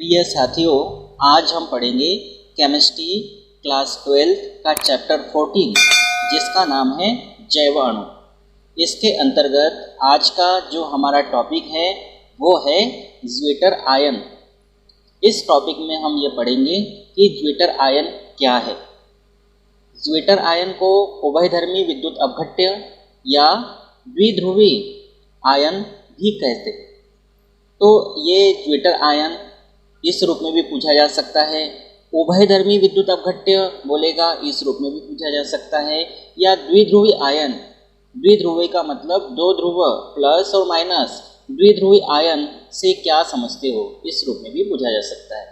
प्रिय साथियों, आज हम पढ़ेंगे केमिस्ट्री क्लास 12 का चैप्टर 14 जिसका नाम है जैव अणु। इसके अंतर्गत आज का जो हमारा टॉपिक है वो है ज्वीटर आयन। इस टॉपिक में हम ये पढ़ेंगे कि ज्वीटर आयन क्या है। ज्वीटर आयन को उभयधर्मी विद्युत अपघट्य या द्विध्रुवी आयन भी कहते हैं। तो ये ज्वीटर आयन इस रूप में भी पूछा जा सकता है, उभयधर्मी विद्युत अपघट्य बोलेगा इस रूप में भी पूछा जा सकता है, या द्विध्रुवी आयन। द्विध्रुवी का मतलब दो ध्रुव प्लस और माइनस, द्विध्रुवी आयन से क्या समझते हो, इस रूप में भी पूछा जा सकता है।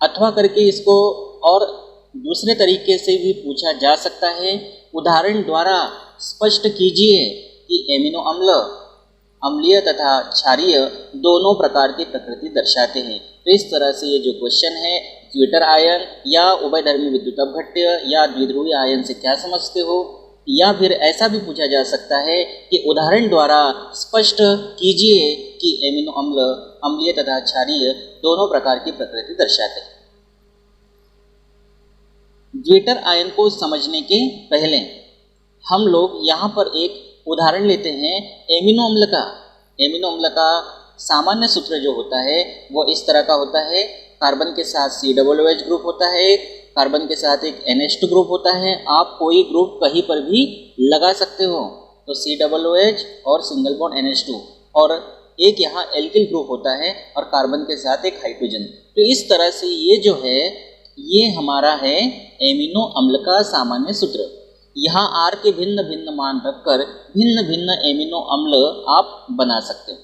अथवा करके इसको और दूसरे तरीके से भी पूछा जा सकता है। उदाहरण द्वारा स्पष्ट कीजिए कि एमिनो अम्ल अम्लीय तथा क्षारीय दोनों प्रकार की प्रकृति दर्शाते हैं। तो इस तरह से ये जो क्वेश्चन है, ज्वीटर आयन या उभयधर्मी विद्युत अपघट्य या द्विध्रुवी आयन से क्या समझते हो, या फिर ऐसा भी पूछा जा सकता है कि उदाहरण द्वारा स्पष्ट कीजिए कि एमिनो अम्ल अम्लीय तथा क्षारीय दोनों प्रकार की प्रकृति दर्शाते हैं। ज्वीटर आयन को समझने के पहले हम लोग यहाँ पर एक उदाहरण लेते हैं एमिनो अम्ल का। एमिनो अम्ल का सामान्य सूत्र जो होता है वो इस तरह का होता है। कार्बन के साथ COOH ग्रुप होता है, कार्बन के साथ एक NH2 ग्रुप होता है। आप कोई ग्रुप कहीं पर भी लगा सकते हो, तो COOH और सिंगल बॉन्ड NH2, और एक यहाँ एल्किल ग्रुप होता है और कार्बन के साथ एक हाइड्रोजन। तो इस तरह से ये जो है ये हमारा है एमिनो अम्ल का सामान्य सूत्र। यहाँ R के भिन्न भिन्न मान रखकर भिन्न भिन्न एमिनो अम्ल आप बना सकते हो।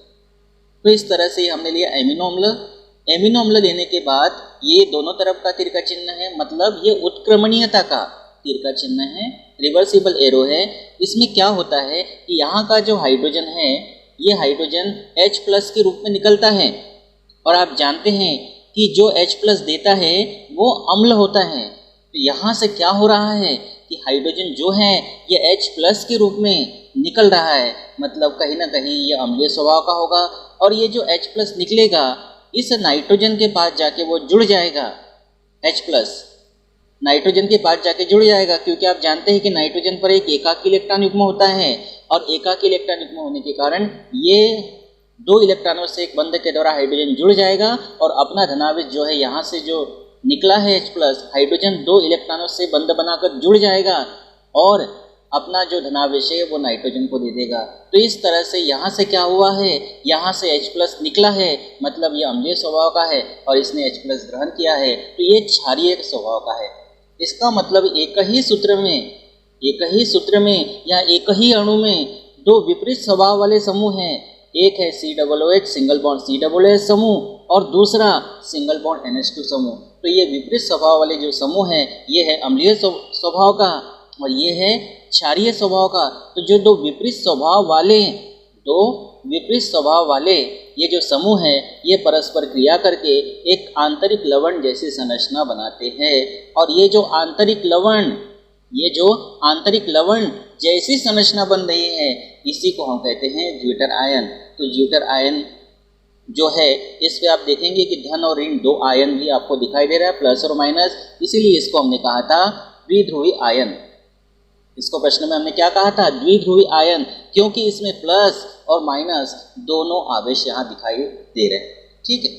तो इस तरह से हमने लिया एमिनो अम्ल। एमिनो अम्ल लेने के बाद ये दोनों तरफ का तीर का चिन्ह है, मतलब ये उत्क्रमणीयता का तीर का चिन्ह है, रिवर्सिबल एरो है। इसमें क्या होता है कि यहाँ का जो हाइड्रोजन है ये हाइड्रोजन H+ के रूप में निकलता है, और आप जानते हैं कि जो H+ देता है वो अम्ल होता है। तो यहाँ से क्या हो रहा है कि हाइड्रोजन जो है ये H+ के रूप में निकल रहा है, मतलब कहीं ना कहीं ये अम्लीय स्वभाव का होगा। और ये जो H+ निकलेगा इस नाइट्रोजन के पास जाके वो जुड़ जाएगा। H+ नाइट्रोजन के पास जाके जुड़ जाएगा, क्योंकि आप जानते हैं कि नाइट्रोजन पर एक एकाकी इलेक्ट्रॉन युग्म होता है, और एकाकी इलेक्ट्रॉन युग्म होने के कारण ये दो इलेक्ट्रॉनों से एक बंध के द्वारा हाइड्रोजन जुड़ जाएगा, और अपना धनावेश जो है यहाँ से जो निकला है H+, हाइड्रोजन दो इलेक्ट्रॉनों से बंध बनाकर जुड़ जाएगा और अपना जो धनावेश है वो नाइट्रोजन को दे देगा। तो इस तरह से यहाँ से क्या हुआ है, यहाँ से H+ निकला है, मतलब ये अम्लीय स्वभाव का है और इसने H+ ग्रहण किया है, तो ये क्षारीय स्वभाव का है। इसका मतलब एक ही सूत्र में या एक ही अणु में दो विपरीत स्वभाव वाले समूह हैं। एक है COOH सिंगल बॉन्ड COOH समूह, और दूसरा सिंगल बॉन्ड NH2 समूह। तो ये विपरीत स्वभाव वाले जो समूह हैं ये है अम्लीय स्वभाव का और ये है क्षारीय स्वभाव का। तो जो दो विपरीत स्वभाव वाले ये जो समूह हैं ये परस्पर क्रिया करके एक आंतरिक लवण जैसी संरचना बनाते हैं, और ये जो आंतरिक लवण जैसी संरचना बन रही है इसी को हम कहते हैं ज्वीटर आयन। तो ज्वीटर आयन जो है इस पे आप देखेंगे कि धन और ऋण दो आयन भी आपको दिखाई दे रहा है, प्लस और माइनस, इसीलिए इसको हमने कहा था द्विध्रुवी आयन। इसको प्रश्न में हमने क्या कहा था, द्विध्रुवी आयन, क्योंकि इसमें प्लस और माइनस दोनों आवेश यहाँ दिखाई दे रहे हैं। ठीक है,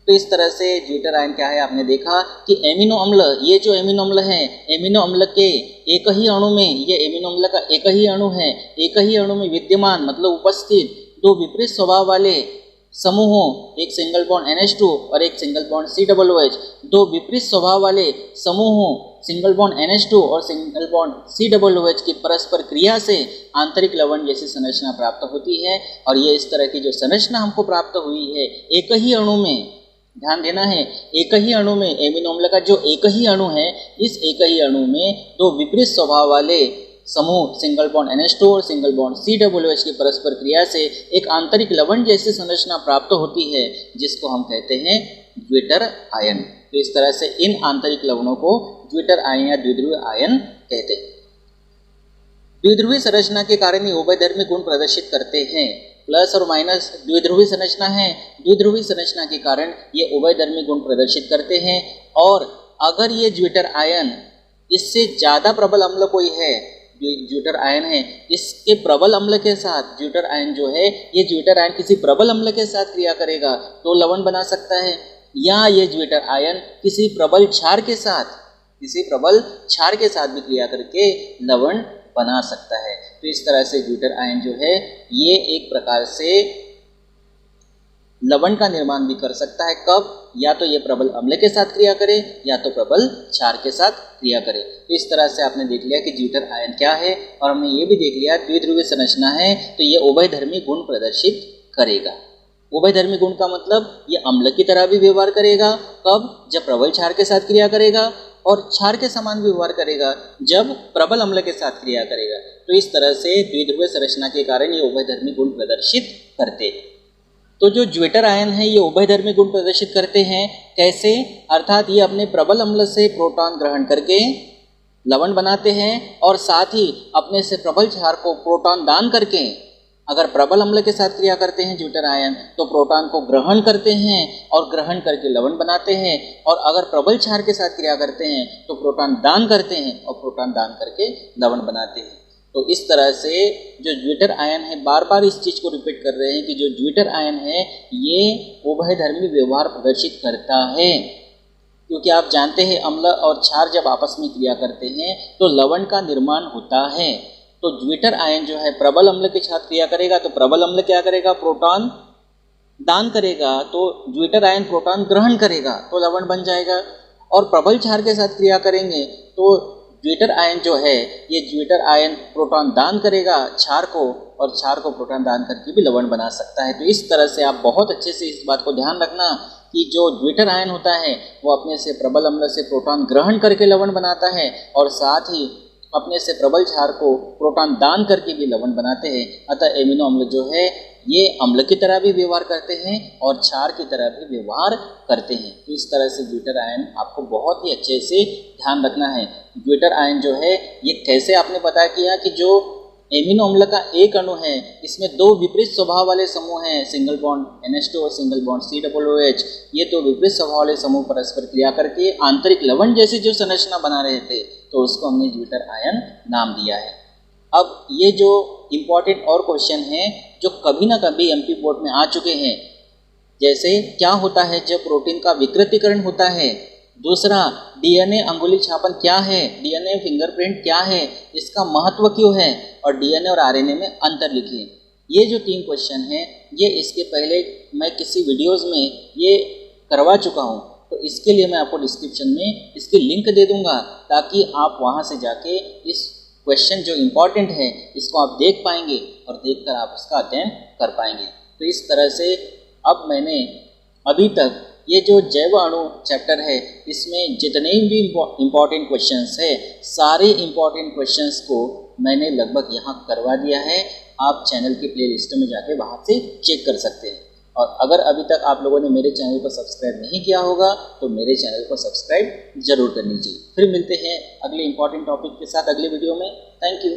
तो इस तरह से ज्वीटर आयन क्या है आपने देखा कि एमिनो अम्ल, ये जो एमिनो अम्ल है, एमिनो अम्ल के एक ही अणु में, ये एमिनो अम्ल का एक ही अणु है, एक ही अणु में विद्यमान मतलब उपस्थित दो विपरीत स्वभाव वाले समूहों, एक सिंगल बॉन्ड NH2 और एक सिंगल बॉन्ड COOH, दो विपरीत स्वभाव वाले समूहों सिंगल बॉन्ड NH2 और सिंगल बॉन्ड COOH की परस्पर क्रिया से आंतरिक लवण जैसी संरचना प्राप्त होती है। और ये इस तरह की जो संरचना हमको प्राप्त हुई है एक ही अणु में, ध्यान देना है, एक ही अणु में, एमिनो अम्ल का जो एक ही अणु है, इस एक ही अणु में दो विपरीत स्वभाव वाले समूह सिंगल बॉन्ड NH2 और सिंगल बॉन्ड COOH की परस्पर क्रिया से एक आंतरिक लवण जैसी संरचना प्राप्त होती है, जिसको हम कहते हैं ज्वीटर आयन। तो इस तरह से इन आंतरिक लवणों को ज्वीटर आयन या द्विध्रुवी आयन कहते हैं। द्विध्रुवी संरचना के कारण ये उभयधर्मी गुण प्रदर्शित करते हैं। प्लस और माइनस द्विध्रुवी संरचना है। द्विध्रुवी संरचना के कारण ये उभयधर्मी गुण प्रदर्शित करते हैं। और अगर ये ज्विटर आयन इससे ज़्यादा प्रबल अम्ल कोई है, जो ज्विटर आयन है, इसके प्रबल अम्ल के साथ ज्विटर आयन जो है, ये ज्विटर आयन किसी प्रबल अम्ल के साथ क्रिया करेगा तो लवण बना सकता है, या ये ज्विटर आयन किसी प्रबल क्षार के साथ भी क्रिया करके लवण बना सकता है। तो इस तरह से ज्विटर आयन जो है ये एक प्रकार से लवण का निर्माण भी कर सकता है। कब? या तो ये प्रबल अम्ल के साथ क्रिया करे या तो प्रबल क्षार के साथ क्रिया करे। तो इस तरह से आपने देख लिया कि ज्विटर आयन क्या है, और हमने ये भी देख लिया द्विध्रुवीय संरचना है तो ये उभयधर्मी गुण प्रदर्शित करेगा। उभयधर्मी गुण का मतलब ये अम्ल की तरह भी व्यवहार करेगा। कब? जब प्रबल क्षार के साथ क्रिया करेगा, और क्षार के समान भी व्यवहार करेगा जब प्रबल अम्ल के साथ क्रिया करेगा। तो इस तरह से द्विध्रुवीय संरचना के कारण ये उभयधर्मी गुण प्रदर्शित करते हैं। तो जो ज्विटर आयन है ये उभयधर्मी गुण प्रदर्शित करते हैं। कैसे? अर्थात ये अपने प्रबल अम्ल से प्रोटॉन ग्रहण करके लवण बनाते हैं, और साथ ही अपने से प्रबल क्षार को प्रोटॉन दान करके, अगर प्रबल अम्ल के साथ क्रिया करते हैं ज्विटर आयन तो प्रोटॉन को ग्रहण करते हैं और ग्रहण करके लवण बनाते हैं, और अगर प्रबल क्षार के साथ क्रिया करते हैं तो प्रोटॉन दान करते हैं और प्रोटॉन दान करके लवण बनाते हैं। तो इस तरह से जो ज्विटर आयन है, बार बार इस चीज़ को रिपीट कर रहे हैं कि जो ज्विटर आयन है ये उभयधर्मी व्यवहार प्रदर्शित करता है, क्योंकि आप जानते हैं अम्ल और क्षार जब आपस में क्रिया करते हैं तो लवण का निर्माण होता है। तो ज्विटर आयन जो है प्रबल अम्ल के साथ क्रिया करेगा तो प्रबल अम्ल क्या करेगा? प्रोटॉन दान करेगा, तो ज्विटर आयन प्रोटॉन ग्रहण करेगा तो लवण बन जाएगा। और प्रबल क्षार के साथ क्रिया करेंगे तो ज्विटर आयन जो है ये ज्विटर आयन प्रोटॉन दान करेगा क्षार को, और क्षार को प्रोटॉन दान करके भी लवण बना सकता है। तो इस तरह से आप बहुत अच्छे से इस बात को ध्यान रखना कि जो ज्विटर आयन होता है वो अपने से प्रबल अम्ल से प्रोटॉन ग्रहण करके लवण बनाता है, और साथ ही अपने से प्रबल क्षार को प्रोटॉन दान करके भी लवण बनाते हैं। अतः एमिनो अम्ल जो है ये अम्ल की तरह भी व्यवहार करते हैं और क्षार की तरह भी व्यवहार करते हैं। तो इस तरह से ज्विटर आयन आपको बहुत ही अच्छे से ध्यान रखना है। ज्विटर आयन जो है ये कैसे आपने पता किया कि जो एमिनो अम्ल का एक अणु है इसमें दो विपरीत स्वभाव वाले समूह हैं, सिंगल बॉन्ड NH2 और सिंगल बॉन्ड COOH। ये दो विपरीत स्वभाव वाले समूह परस्पर क्रिया करके आंतरिक लवण जैसी जो संरचना बना रहे थे तो उसको हमने ज्विटर आयन नाम दिया है। अब ये जो इम्पॉर्टेंट और क्वेश्चन हैं जो कभी ना कभी MP बोर्ड में आ चुके हैं, जैसे क्या होता है जब प्रोटीन का विकृतीकरण होता है, दूसरा DNA अंगुली छापन क्या है, DNA फिंगरप्रिंट क्या है, इसका महत्व क्यों है, और DNA और RNA में अंतर लिखिए। ये जो 3 क्वेश्चन हैं ये इसके पहले मैं किसी वीडियोस में ये करवा चुका हूँ, तो इसके लिए मैं आपको डिस्क्रिप्शन में इसकी लिंक दे दूँगा ताकि आप वहाँ से जाके इस क्वेश्चन जो इम्पॉर्टेंट है इसको आप देख पाएंगे और देखकर आप उसका अध्ययन कर पाएंगे। तो इस तरह से अब मैंने अभी तक ये जो जैव अणु चैप्टर है इसमें जितने भी इम्पॉर्टेंट क्वेश्चंस है सारे इम्पॉर्टेंट क्वेश्चंस को मैंने लगभग यहाँ करवा दिया है। आप चैनल की प्लेलिस्ट में जाके वहाँ से चेक कर सकते हैं। और अगर अभी तक आप लोगों ने मेरे चैनल को सब्सक्राइब नहीं किया होगा तो मेरे चैनल को सब्सक्राइब जरूर कर लीजिए। फिर मिलते हैं अगले इम्पॉर्टेंट टॉपिक के साथ अगले वीडियो में। Thank you.